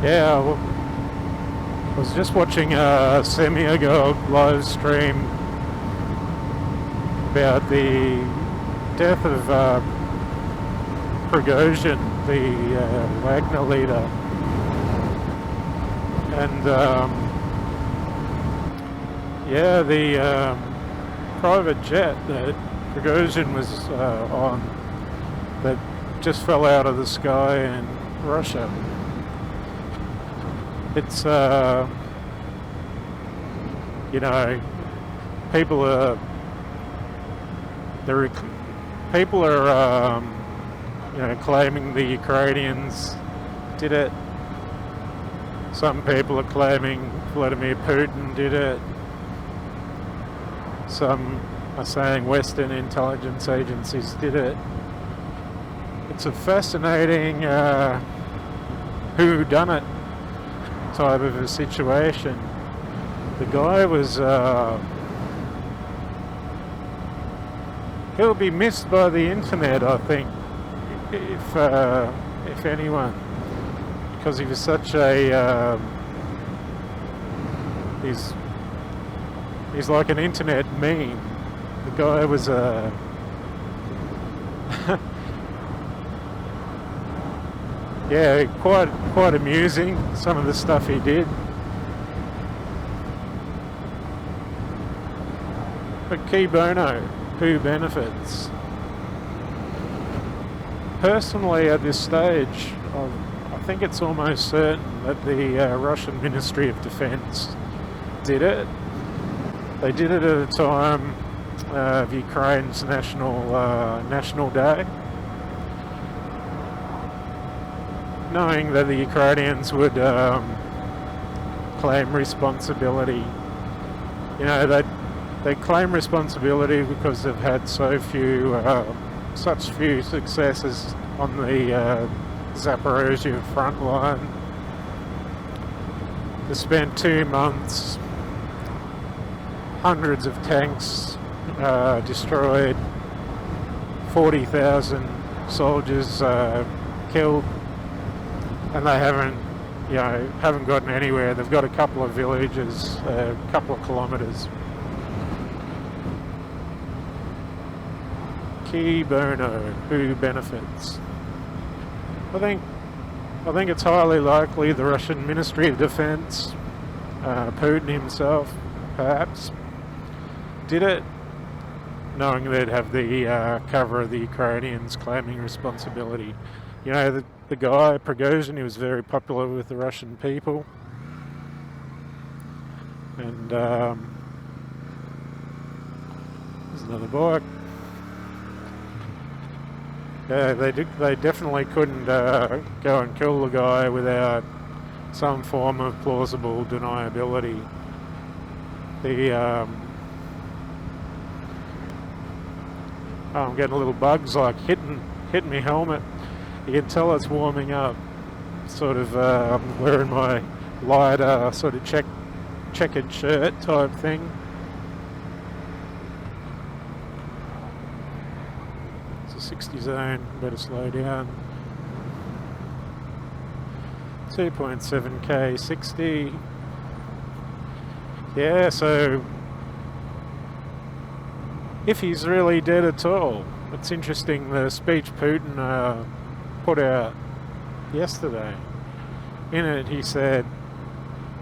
Yeah, I was just watching a semi-ago live stream about the death of Prigozhin, the Wagner leader, and yeah, the private jet that Prigozhin was on that just fell out of the sky in Russia. It's you know, people are you know, claiming the Ukrainians did it. Some people are claiming Vladimir Putin did it. Some are saying Western intelligence agencies did it. It's a fascinating whodunit type of a situation. The guy was he'll be missed by the internet, I think, if anyone, because he was such a he's like an internet meme. The guy was yeah, quite amusing, some of the stuff he did. But key bono, who benefits? Personally, at this stage, I think it's almost certain that the Russian Ministry of Defense did it. They did it at a time of Ukraine's National Day, knowing that the Ukrainians would claim responsibility. You know, they claim responsibility because they've had such few successes on the Zaporozhye front line. They spent 2 months, hundreds of tanks destroyed, 40,000 soldiers killed, and they haven't gotten anywhere. They've got a couple of villages, a couple of kilometres. Key bono, who benefits? I think it's highly likely the Russian Ministry of Defense, Putin himself, perhaps, did it, knowing they'd have the cover of the Ukrainians claiming responsibility. You know, the guy, Prigozhin, he was very popular with the Russian people. And there's another bike. Yeah, they definitely couldn't go and kill the guy without some form of plausible deniability. I'm getting little bugs like hitting my helmet. You can tell it's warming up. Sort of I'm wearing my light sort of checkered shirt type thing. It's a 60 zone, better slow down. 2.7k 60. Yeah, so if he's really dead at all, it's interesting the speech Putin put out yesterday. In it he said,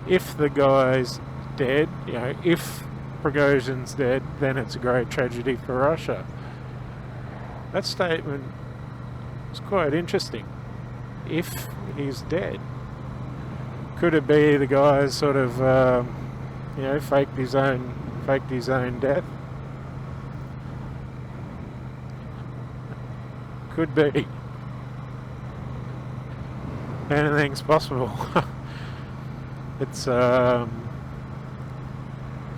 if the guy's dead, you know, if Prigozhin's dead, then it's a great tragedy for Russia. That statement is quite interesting. If he's dead, could it be the guy's sort of faked his own death? Could be. Anything's possible. It's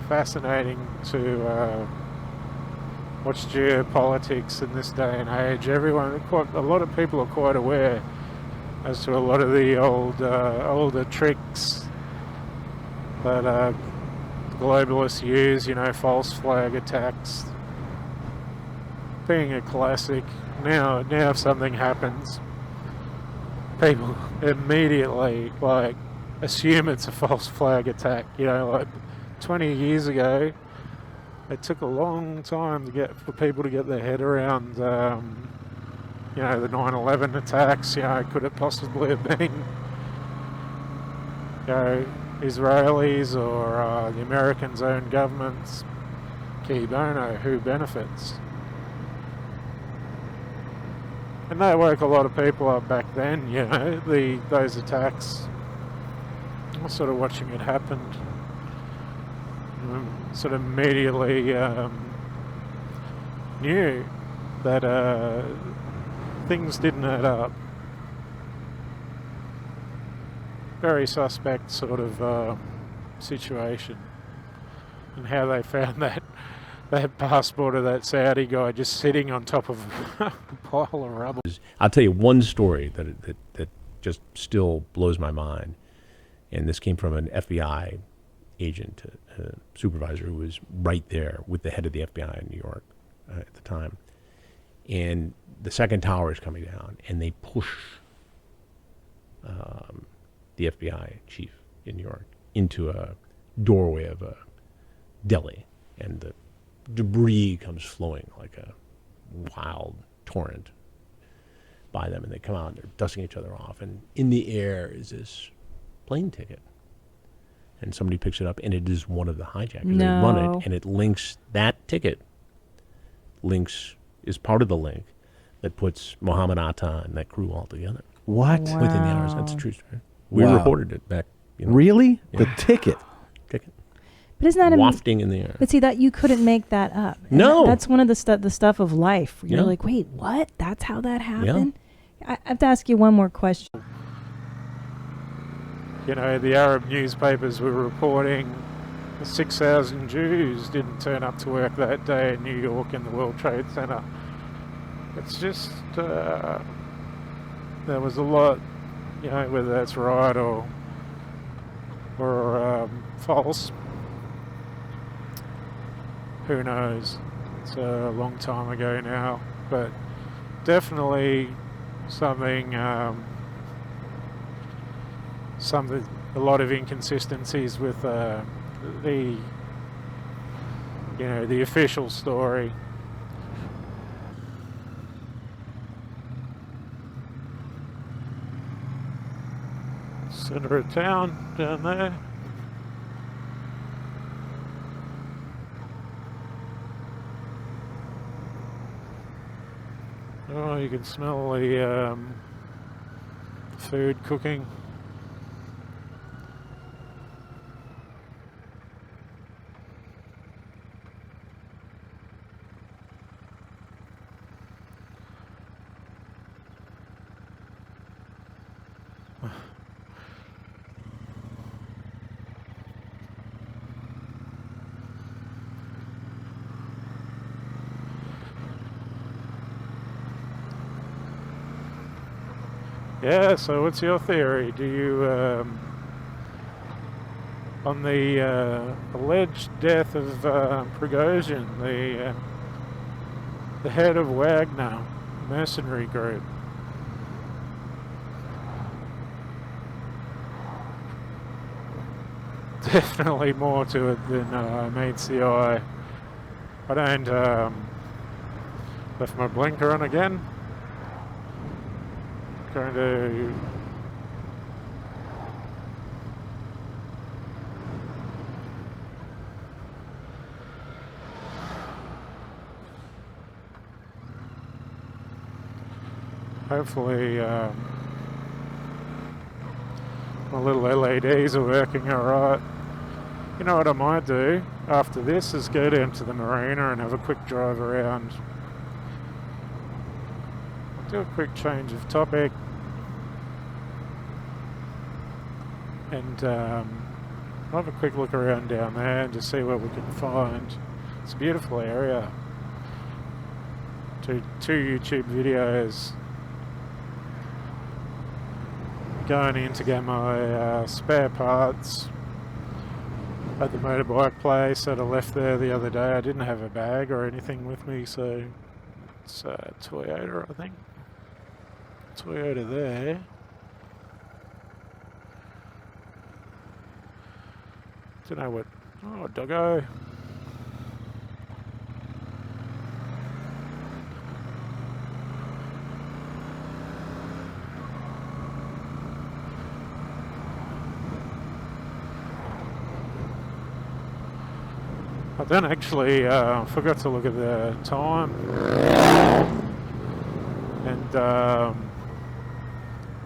fascinating to watch geopolitics in this day and age. A lot of people are quite aware as to a lot of the older tricks that globalists use. You know, false flag attacks being a classic. Now if something happens, people immediately like assume it's a false flag attack. You know, like 20 years ago, it took a long time for people to get their head around, you know, the 9/11 attacks. You know, could it possibly have been, you know, Israelis or the Americans' own governments? Key bono, who benefits? And that woke a lot of people up back then, you know, those attacks. I was sort of watching it happen. Sort of immediately knew that things didn't add up. Very suspect sort of situation. And how they found that passport of that Saudi guy just sitting on top of a pile of rubble. I'll tell you one story that just still blows my mind. And this came from an FBI agent, supervisor who was right there with the head of the FBI in New York at the time. And the second tower is coming down, and they push the FBI chief in New York into a doorway of a deli, and the debris comes flowing like a wild torrent by them, and they come out and they're dusting each other off, and in the air is this plane ticket, and somebody picks it up, and it is one of the hijackers. No. They run it, and it links that ticket is part of the link that puts Mohammed Atta and that crew all together. What? Wow. Within the hours. That's a true story. We Wow. reported it back. You know, Really? Yeah. The ticket? ticket But isn't that wafting in the air. But see, that you couldn't make that up. And No. that's one of the stuff of life. You're Yeah. like, wait, what? That's how that happened? I have to ask you one more question. You know, the Arab newspapers were reporting 6,000 Jews didn't turn up to work that day in New York in the World Trade Center. It's just, there was a lot, you know, whether that's right or false. Who knows? It's a long time ago now, but definitely something, a lot of inconsistencies with the official story. Center of town down there. Oh, you can smell the food cooking. Yeah, so what's your theory? Do you, on the alleged death of Prigozhin, the head of Wagner mercenary group, definitely more to it than meets the eye. I don't, left my blinker on again. Going to hopefully my little LEDs are working alright. You know what I might do after this is go down to the marina and have a quick drive around. Do a quick change of topic and have a quick look around down there and just see what we can find. It's a beautiful area. Two YouTube videos going in to get my spare parts at the motorbike place that I left there the other day. I didn't have a bag or anything with me, so it's Toyota, I think. Toyota there. Don't know what... Oh, doggo. I don't actually... forgot to look at the time. And...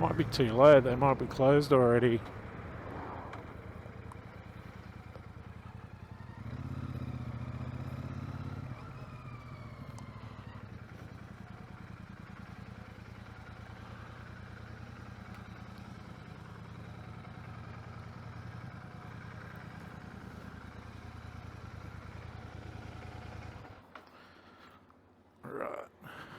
might be too late. They might be closed already.